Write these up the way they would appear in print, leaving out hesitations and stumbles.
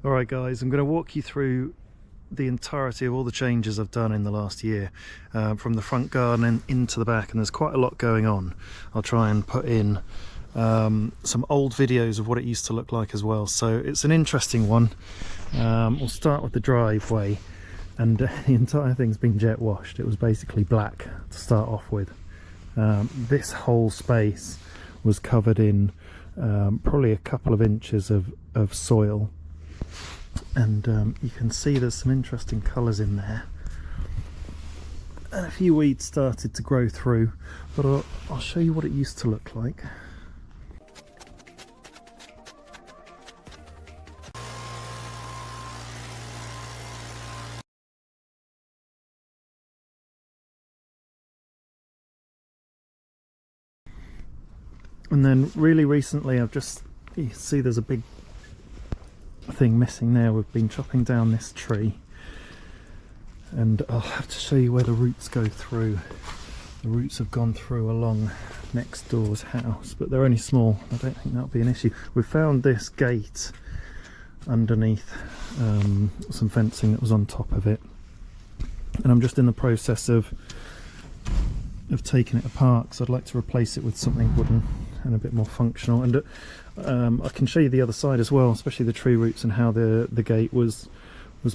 Alright guys, I'm going to walk you through the entirety of all the changes I've done in the last year, from the front garden and into the back, and there's quite a lot going on. I'll try and put in some old videos of what it used to look like as well, so it's an interesting one. We'll start with the driveway, and the entire thing's been jet washed. It was basically black to start off with. This whole space was covered in probably a couple of inches of soil, and you can see there's some interesting colours in there. A few weeds started to grow through, but I'll show you what it used to look like. And then really recently I've just, you see there's a big thing missing there. We've been chopping down this tree, and I'll have to show you where the roots go through. The roots have gone through along next door's house, but they're only small. I don't think that'll be an issue. We've found this gate underneath some fencing that was on top of it, and I'm just in the process of taking it apart because I'd like to replace it with something wooden and a bit more functional. And I can show you the other side as well, especially the tree roots and how the gate was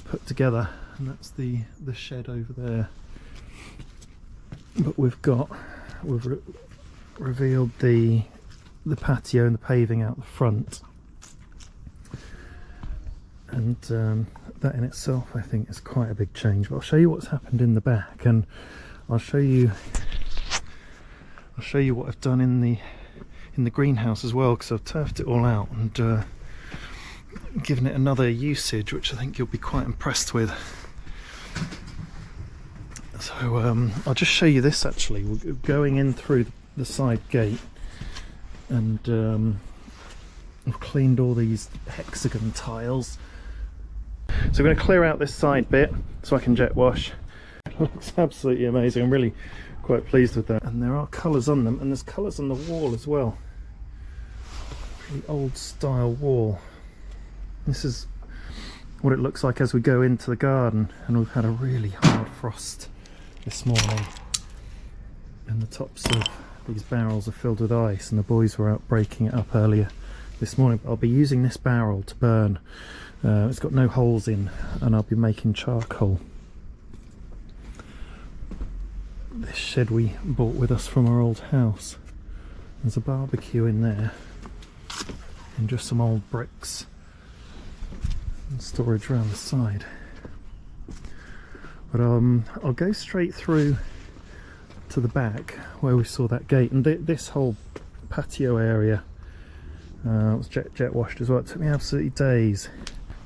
put together. And that's the shed over there. But we've revealed the patio and the paving out the front, and that in itself I think is quite a big change. But I'll show you what's happened in the back, and I'll show you what I've done in the greenhouse as well, because I've turfed it all out and given it another usage, which I think you'll be quite impressed with. So I'll just show you this. Actually, we're going in through the side gate, and I've cleaned all these hexagon tiles. So I'm going to clear out this side bit so I can jet wash. It looks absolutely amazing. I'm really quite pleased with that. And there are colours on them, and there's colours on the wall as well. The old style wall. This is what it looks like as we go into the garden, and we've had a really hard frost this morning, and the tops of these barrels are filled with ice, and the boys were out breaking it up earlier this morning. I'll be using this barrel to burn. It's got no holes in, and I'll be making charcoal. This shed we bought with us from our old house. There's a barbecue in there, and just some old bricks and storage around the side. But I'll go straight through to the back where we saw that gate, and this whole patio area was jet washed as well. It took me absolutely days.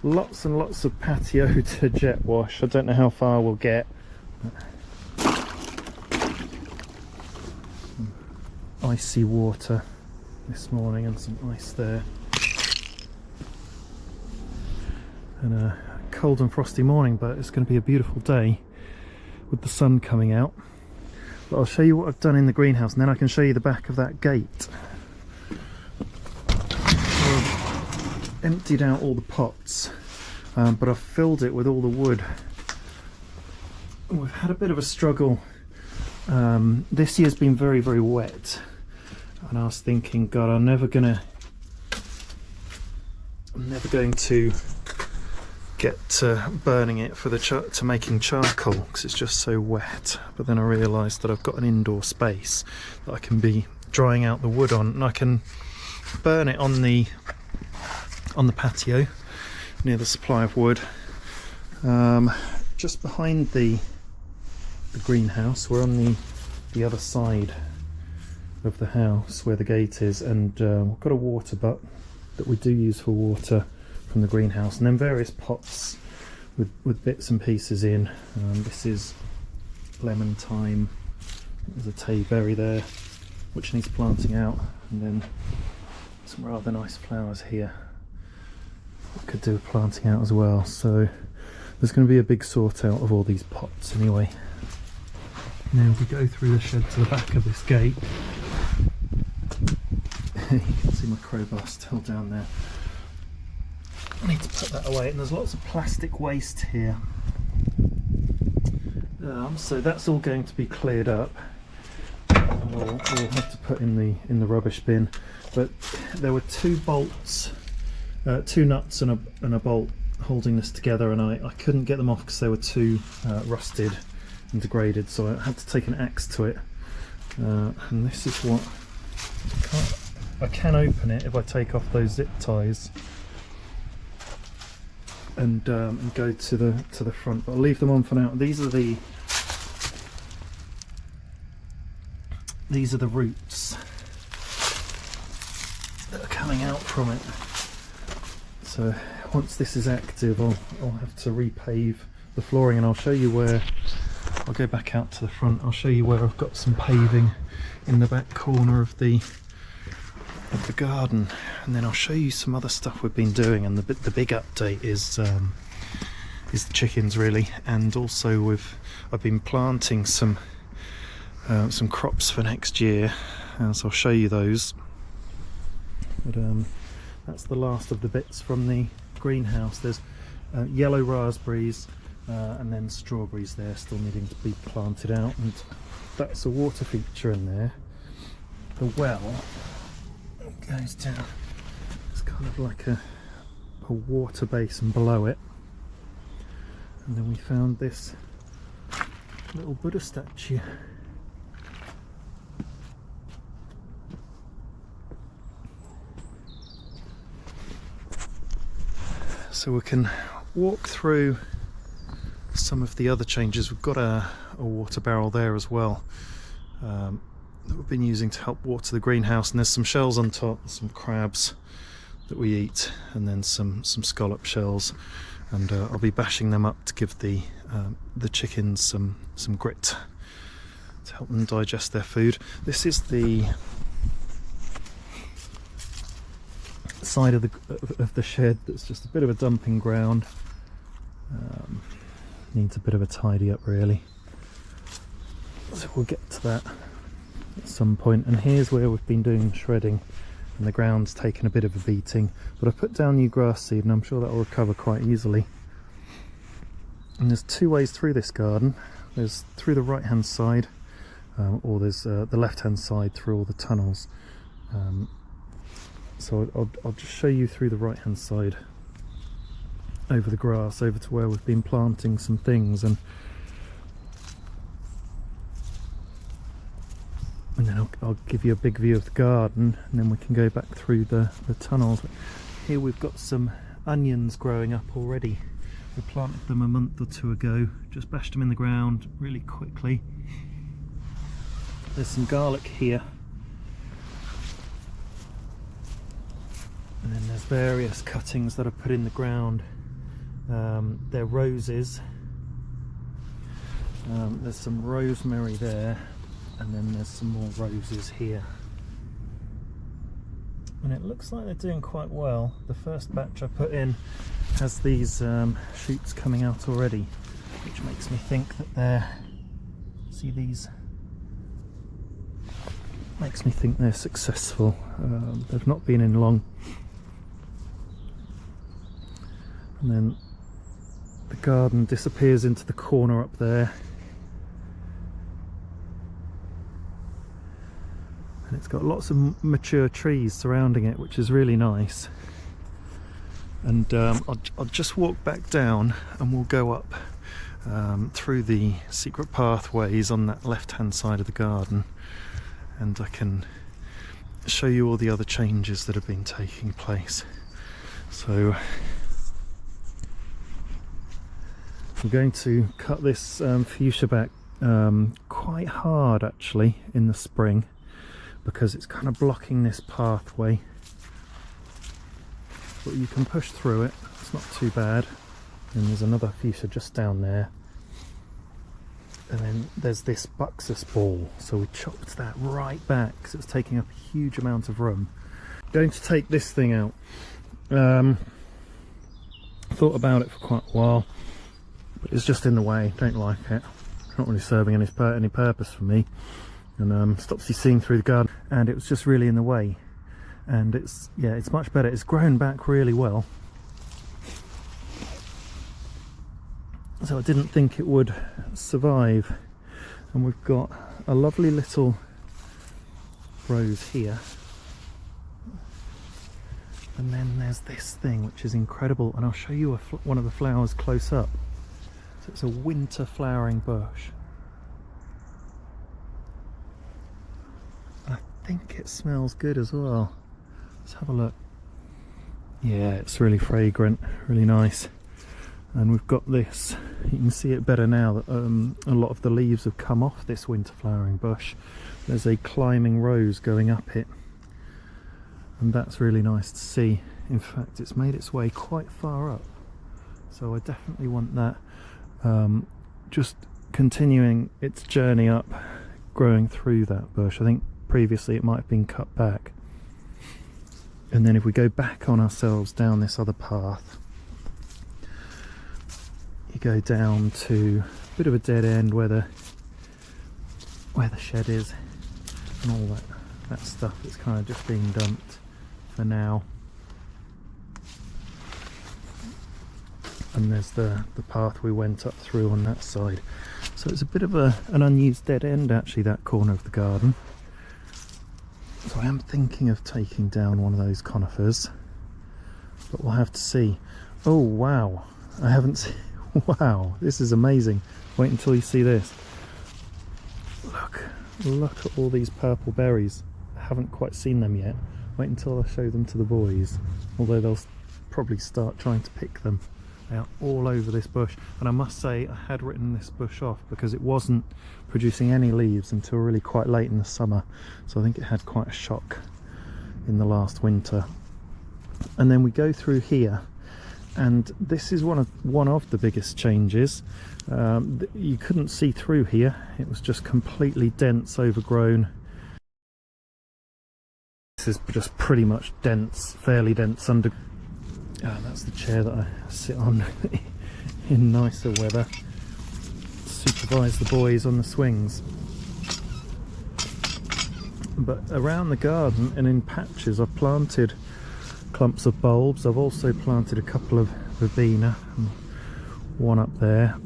Lots and lots of patio to jet wash. I don't know how far we'll get. Icy water this morning, and some ice there, and a cold and frosty morning, but it's going to be a beautiful day with the sun coming out. But I'll show you what I've done in the greenhouse, and then I can show you the back of that gate. I've emptied out all the pots, but I've filled it with all the wood. We've had a bit of a struggle. This year's been very, very wet, and I was thinking, God, I'm never going to get to burning it for to making charcoal, because it's just so wet. But then I realised that I've got an indoor space that I can be drying out the wood on, and I can burn it on the patio near the supply of wood. Just behind the greenhouse, we're on the other side of the house where the gate is, and we've got a water butt that we do use for water from the greenhouse, and then various pots with bits and pieces in. This is lemon thyme. There's a tayberry there which needs planting out, and then some rather nice flowers here that could do with planting out as well. So there's going to be a big sort out of all these pots anyway. Now we go through the shed to the back of this gate. You can see my crowbar still down there. I need to put that away, and there's lots of plastic waste here. So that's all going to be cleared up. We'll have to put in the rubbish bin. But there were 2 bolts, 2 nuts and a bolt holding this together, and I couldn't get them off because they were too rusted and degraded, so I had to take an axe to it. And this is what I can open it if I take off those zip ties and go to the front. But I'll leave them on for now. These are the roots that are coming out from it. So once this is active, I'll have to repave the flooring, and I'll show you where. I'll go back out to the front. I'll show you where I've got some paving in the back corner of the garden, and then I'll show you some other stuff we've been doing. And the big update is the chickens, really, and also I've been planting some crops for next year, so I'll show you those. But that's the last of the bits from the greenhouse. There's yellow raspberries and then strawberries there still needing to be planted out, and that's a water feature in there. The well goes down, it's kind of like a water basin below it, and then we found this little Buddha statue. So we can walk through some of the other changes. We've got a water barrel there as well, that we've been using to help water the greenhouse, and there's some shells on top, some crabs that we eat, and then some scallop shells, and I'll be bashing them up to give the chickens some grit to help them digest their food. This is the side of the shed that's just a bit of a dumping ground. Needs a bit of a tidy up, really, so we'll get to that at some point. And here's where we've been doing shredding, and the ground's taken a bit of a beating, but I put down new grass seed, and I'm sure that will recover quite easily. And there's 2 ways through this garden. There's through the right hand side, or there's the left hand side through all the tunnels. So I'll just show you through the right hand side, over the grass, over to where we've been planting some things, and then I'll give you a big view of the garden, and then we can go back through the tunnels. Here we've got some onions growing up already. We planted them a month or 2 ago, just bashed them in the ground really quickly. There's some garlic here, and then there's various cuttings that are put in the ground. They're roses. There's some rosemary there, and then there's some more roses here, and it looks like they're doing quite well. The first batch I put in has these shoots coming out already, which makes me think that makes me think they're successful. They've not been in long. And then the garden disappears into the corner up there, and it's got lots of mature trees surrounding it, which is really nice. And I'll just walk back down, and we'll go up through the secret pathways on that left hand side of the garden, and I can show you all the other changes that have been taking place. So I'm going to cut this fuchsia back quite hard, actually, in the spring, because it's kind of blocking this pathway, but you can push through it, it's not too bad. And there's another fuchsia just down there, and then there's this buxus ball, so we chopped that right back because it's taking up a huge amount of room. Going to take this thing out. Thought about it for quite a while, but it's just in the way. Don't like it. It's not really serving any purpose for me, and stops you seeing through the garden, and it was just really in the way. And it's much better. It's grown back really well, so I didn't think it would survive. And we've got a lovely little rose here, and then there's this thing which is incredible, and I'll show you one of the flowers close up. So it's a winter flowering bush. I think it smells good as well. Let's have a look. Yeah, it's really fragrant, really nice. And we've got this, you can see it better now that a lot of the leaves have come off this winter flowering bush. There's a climbing rose going up it, and that's really nice to see. In fact, it's made its way quite far up, so I definitely want that just continuing its journey up, growing through that bush. I think previously it might have been cut back. And then if we go back on ourselves down this other path, you go down to a bit of a dead end where the shed is, and all that stuff is kind of just being dumped for now. And there's the path we went up through on that side. So it's a bit of an unused dead end actually, that corner of the garden. So I am thinking of taking down one of those conifers, but we'll have to see. Oh wow, I haven't seen, wow, this is amazing. Wait until you see this. Look at all these purple berries. I haven't quite seen them yet. Wait until I show them to the boys, although they'll probably start trying to pick them. They are all over this bush, and I must say I had written this bush off because it wasn't producing any leaves until really quite late in the summer, so I think it had quite a shock in the last winter. And then we go through here, and this is one of the biggest changes. You couldn't see through here, it was just completely dense, overgrown. This is just pretty much dense, fairly dense under. That's the chair that I sit on in nicer weather, supervise the boys on the swings. But around the garden and in patches I've planted clumps of bulbs. I've also planted a couple of verbena, and one up there,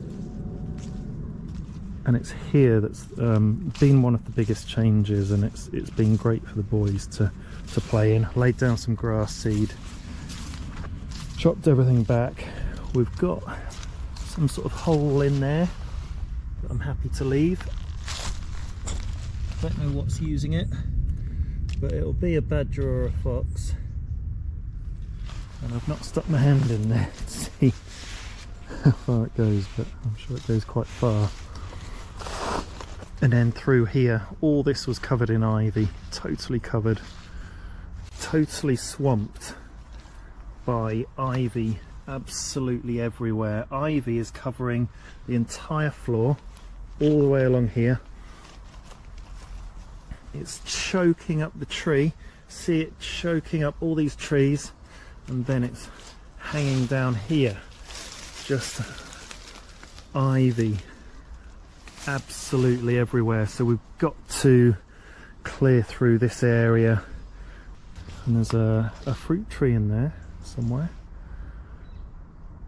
and it's here that's been one of the biggest changes, and it's been great for the boys to play in. Laid down some grass seed, chopped everything back. We've got some sort of hole in there that I'm happy to leave. Don't know what's using it, but it'll be a badger or a fox. And I've not stuck my hand in there to see how far it goes, but I'm sure it goes quite far. And then through here, all this was covered in ivy, totally covered, totally swamped by ivy, absolutely everywhere. Ivy is covering the entire floor all the way along here. It's choking up the tree, see it choking up all these trees, and then it's hanging down here, just ivy absolutely everywhere. So we've got to clear through this area, and there's a fruit tree in there somewhere,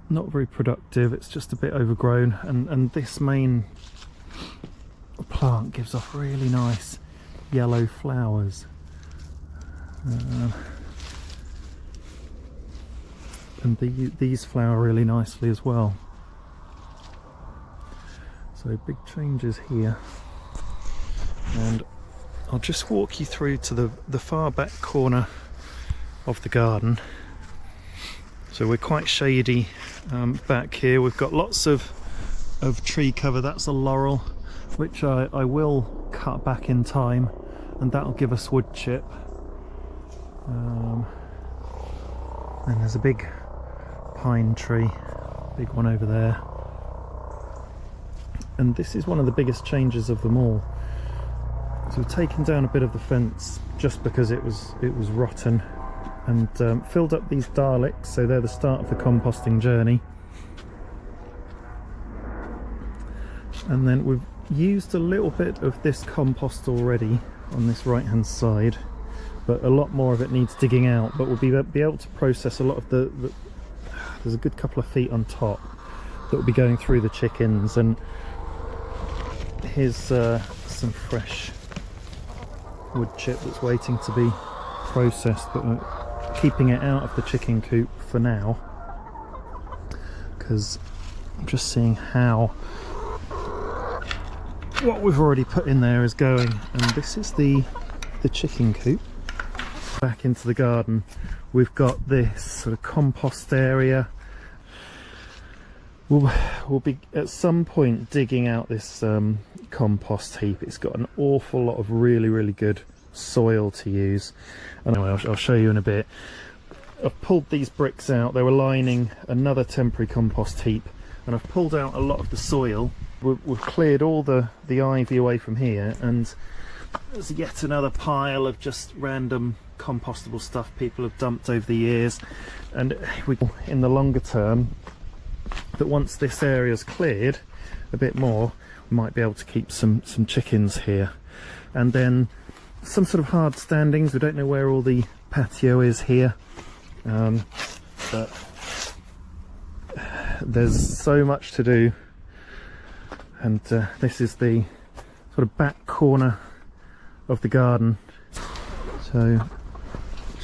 not very productive, it's just a bit overgrown, and this main plant gives off really nice yellow flowers, and these flower really nicely as well. So big changes here, and I'll just walk you through to the far back corner of the garden. So we're quite shady back here. We've got lots of tree cover. That's a laurel, which I will cut back in time, and that'll give us wood chip. And there's a big pine tree, big one over there. And this is one of the biggest changes of them all. So we've taken down a bit of the fence just because it was rotten, and filled up these Daleks, so they're the start of the composting journey. And then we've used a little bit of this compost already on this right hand side, but a lot more of it needs digging out. But we'll be able to process a lot of the there's a good couple of feet on top that will be going through the chickens. And here's some fresh wood chip that's waiting to be processed, but we're keeping it out of the chicken coop for now because I'm just seeing how what we've already put in there is going. And this is the chicken coop. Back into the garden, we've got this sort of compost area. We'll be at some point digging out this compost heap. It's got an awful lot of really good soil to use. Anyway, I'll show you in a bit. I've pulled these bricks out. They were lining another temporary compost heap, and I've pulled out a lot of the soil. We've cleared all the ivy away from here, and there's yet another pile of just random compostable stuff people have dumped over the years. And in the longer term, that once this area's cleared a bit more, we might be able to keep some chickens here. And then some sort of hard standings. We don't know where all the patio is here, but there's so much to do. And this is the sort of back corner of the garden, so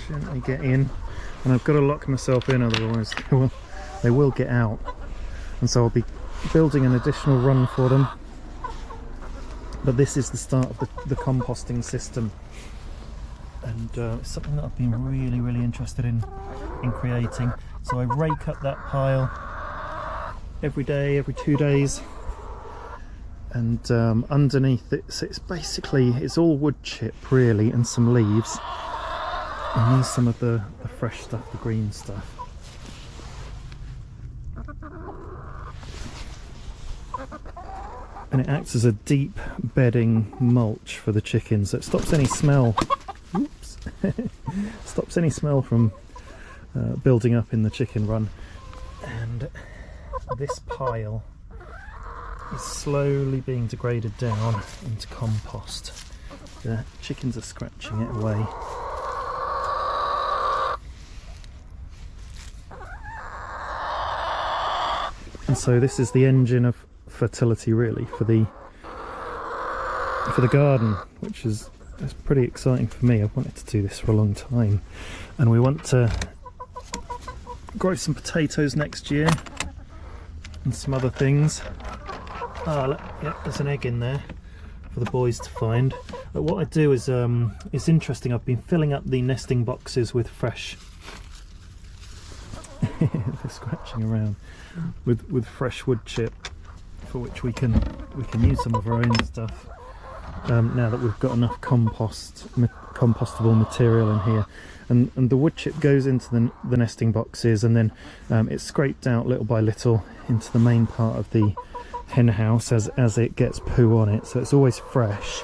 gently get in, and I've got to lock myself in, otherwise they will get out. And so I'll be building an additional run for them, but this is the start of the composting system, and it's something that I've been really interested in creating. So I rake up that pile every day, every 2 days, and underneath it, so it's all wood chip really, and some leaves, and there's some of the fresh stuff, the green stuff. And it acts as a deep bedding mulch for the chickens, so it stops any smell oops, stops any smell from building up in the chicken run. And this pile is slowly being degraded down into compost. The chickens are scratching it away. And so this is the engine of fertility really for the garden, which is pretty exciting for me. I've wanted to do this for a long time, and we want to grow some potatoes next year and some other things. Yeah, there's an egg in there for the boys to find. But what I do is it's interesting. I've been filling up the nesting boxes with fresh they're scratching around with fresh wood chip, for which we can use some of our own stuff now that we've got enough compostable material in here. And the wood chip goes into the nesting boxes, and then it's scraped out little by little into the main part of the hen house as it gets poo on it, so it's always fresh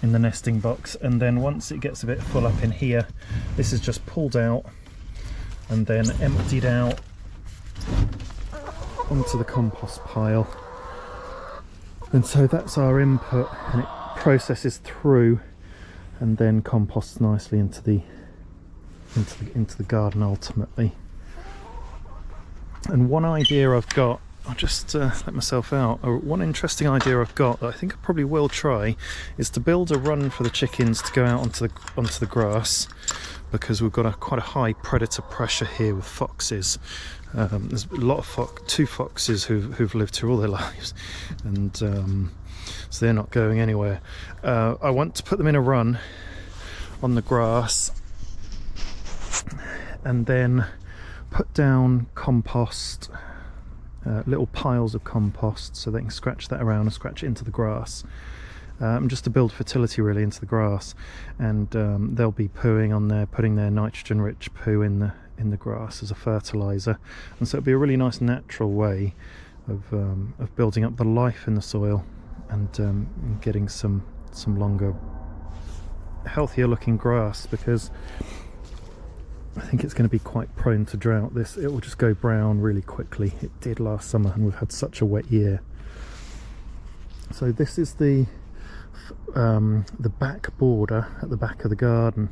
in the nesting box. And then once it gets a bit full up in here, this is just pulled out and then emptied out onto the compost pile. And so that's our input, and it processes through and then composts nicely into the garden ultimately. And one idea I've got, I'll just let myself out. One interesting idea I've got that I think I probably will try is to build a run for the chickens to go out onto the grass, because we've got quite a high predator pressure here with foxes. There's a lot of two foxes who've lived here all their lives, and so they're not going anywhere. I want to put them in a run on the grass, and then put down compost, little piles of compost, so they can scratch that around and scratch it into the grass, just to build fertility really into the grass. And they'll be pooing on there, putting their nitrogen rich poo in the grass as a fertilizer, and so it'll be a really nice natural way of building up the life in the soil, and getting some longer, healthier looking grass, because I think it's going to be quite prone to drought. It will just go brown really quickly. It did last summer, and we've had such a wet year. So this is the back border at the back of the garden,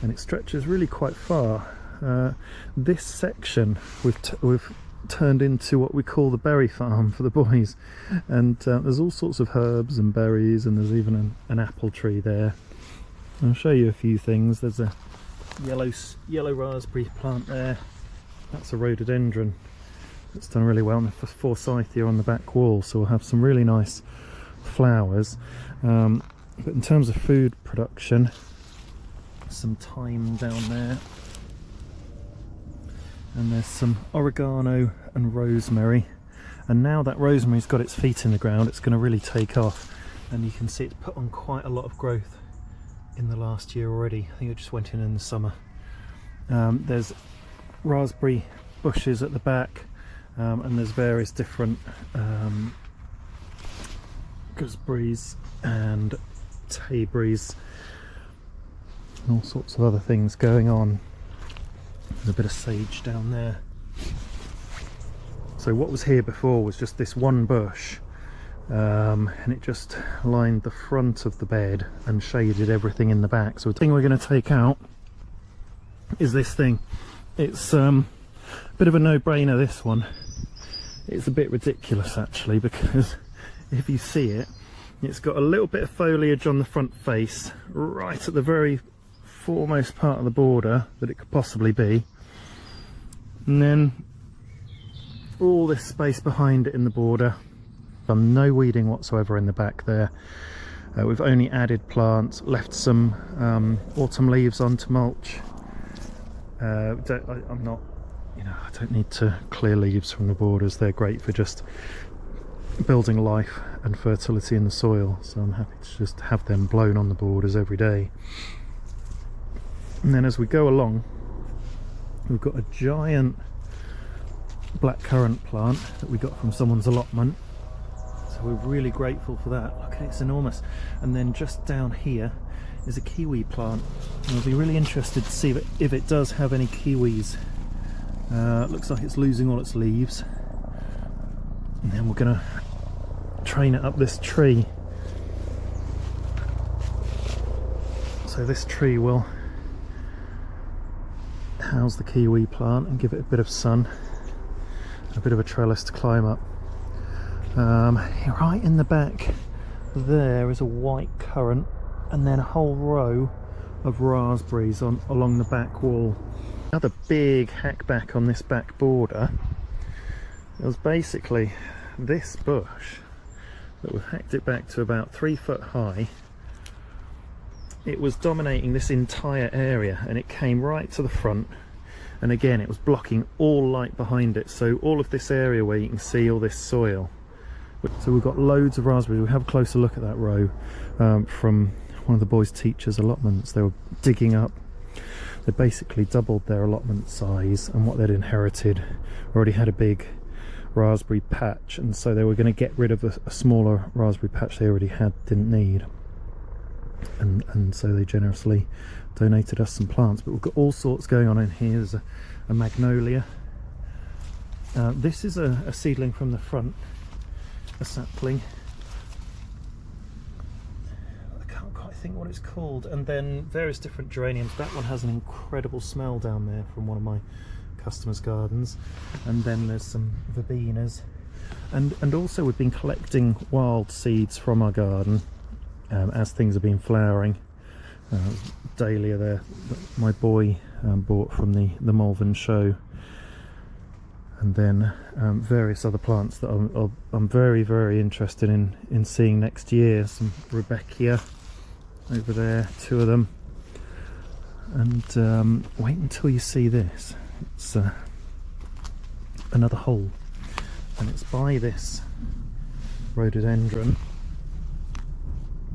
and it stretches really quite far. This section we've turned into what we call the berry farm for the boys, and there's all sorts of herbs and berries, and there's even an apple tree there. I'll show you a few things. There's a yellow raspberry plant there. That's a rhododendron. It's done really well, and the forsythia on the back wall, so we'll have some really nice flowers. But in terms of food production, some thyme down there, and there's some oregano and rosemary, and now that rosemary's got its feet in the ground, it's going to really take off, and you can see it's put on quite a lot of growth in the last year already. I think it just went in the summer. There's raspberry bushes at the back, and there's various different gooseberries and tayberries and all sorts of other things going on. There's a bit of sage down there. So what was here before was just this one bush, and it just lined the front of the bed and shaded everything in the back. So the thing we're going to take out is this thing. It's a bit of a no-brainer, this one. It's a bit ridiculous actually, because if you see it, it's got a little bit of foliage on the front face, right at the very foremost part of the border that it could possibly be, and then all this space behind it in the border. Done no weeding whatsoever in the back there. We've only added plants, left some autumn leaves on to mulch. I don't need to clear leaves from the borders. They're great for just building life and fertility in the soil, so I'm happy to just have them blown on the borders every day. And then as we go along, we've got a giant blackcurrant plant that we got from someone's allotment, so we're really grateful for that. Look at it, it's enormous. And then just down here is a kiwi plant, and I'll be really interested to see if it does have any kiwis. It looks like it's losing all its leaves, and then we're gonna train it up this tree. So this tree will house the kiwi plant and give it a bit of sun, a bit of a trellis to climb up. Right in the back there is a white currant, and then a whole row of raspberries along the back wall. Another big hackback on this back border. It was basically this bush that we've hacked it back to about 3 foot high. It was dominating this entire area, and it came right to the front, and again it was blocking all light behind it, so all of this area where you can see all this soil. So we've got loads of raspberries. We'll have a closer look at that row from one of the boys' teachers' allotments. They were digging up. They basically doubled their allotment size, and what they'd inherited already had a big raspberry patch, and so they were going to get rid of a smaller raspberry patch they already didn't need, and so they generously donated us some plants. But we've got all sorts going on in here. There's a magnolia. This is a seedling from the front, a sapling. I can't quite think what it's called. And then various different geraniums. That one has an incredible smell down there from one of my customers' gardens. And then there's some verbenas, and also we've been collecting wild seeds from our garden as things have been flowering. Dahlia there that my boy bought from the Malvern show, and then various other plants that I'm very, very interested in seeing next year. Some Rebecca over there, 2 of them, and wait until you see this. It's another hole, and it's by this rhododendron,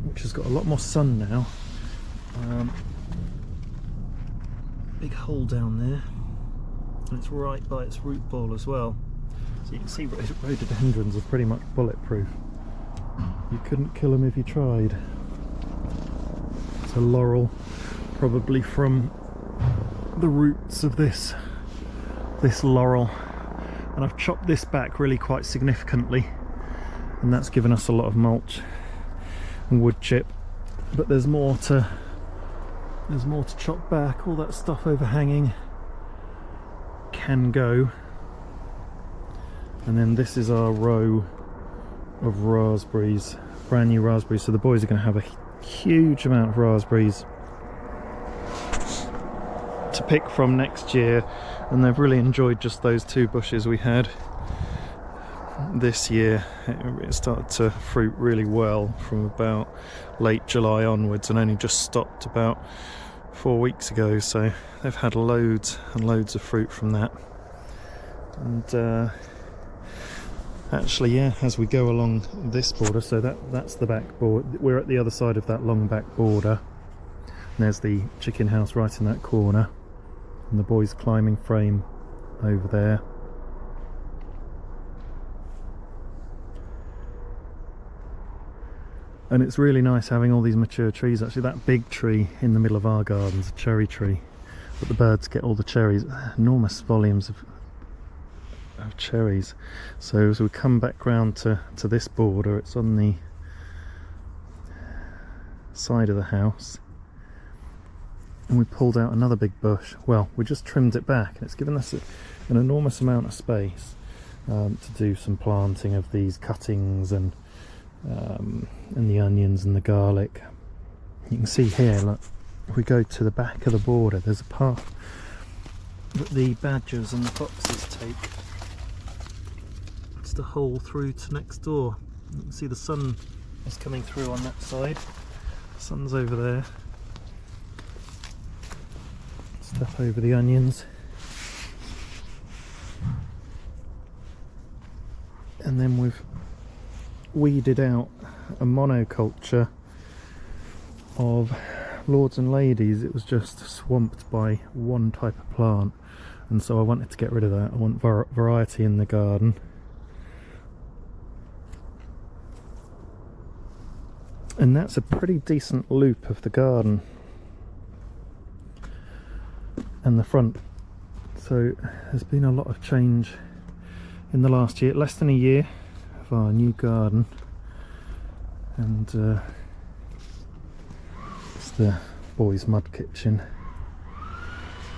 which has got a lot more sun now. Big hole down there, and it's right by its root ball as well, so you can see rhododendrons are pretty much bulletproof. You couldn't kill them if you tried. It's a laurel, probably from the roots of this laurel, and I've chopped this back really quite significantly, and that's given us a lot of mulch and wood chip. But there's more to chop back. All that stuff overhanging can go. And then this is our row of raspberries, brand new raspberries. So the boys are going to have a huge amount of raspberries to pick from next year, and they've really enjoyed just those 2 bushes we had this year. It started to fruit really well from about late July onwards, and only just stopped about 4 weeks ago, so they've had loads and loads of fruit from that. And actually, yeah, as we go along this border, so that's the back border, we're at the other side of that long back border, and there's the chicken house right in that corner, and the boys' climbing frame over there. And it's really nice having all these mature trees. Actually, that big tree in the middle of our garden's a cherry tree, but the birds get all the cherries, enormous volumes of cherries. So as we come back round to this border, it's on the side of the house, and we pulled out another big bush. Well, we just trimmed it back, and it's given us an enormous amount of space to do some planting of these cuttings and the onions and the garlic. You can see here, look, if we go to the back of the border, there's a path that the badgers and the foxes take. It's the hole through to next door. You can see the sun is coming through on that side. The sun's over there. Step over the onions. And then we've weeded out a monoculture of lords and ladies. It was just swamped by one type of plant, and so I wanted to get rid of that. I want variety in the garden. And that's a pretty decent loop of the garden and the front. So there's been a lot of change in the last year, less than a year of our new garden. And it's the boys' mud kitchen.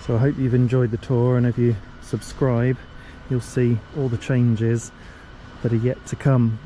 So I hope you've enjoyed the tour, and if you subscribe, you'll see all the changes that are yet to come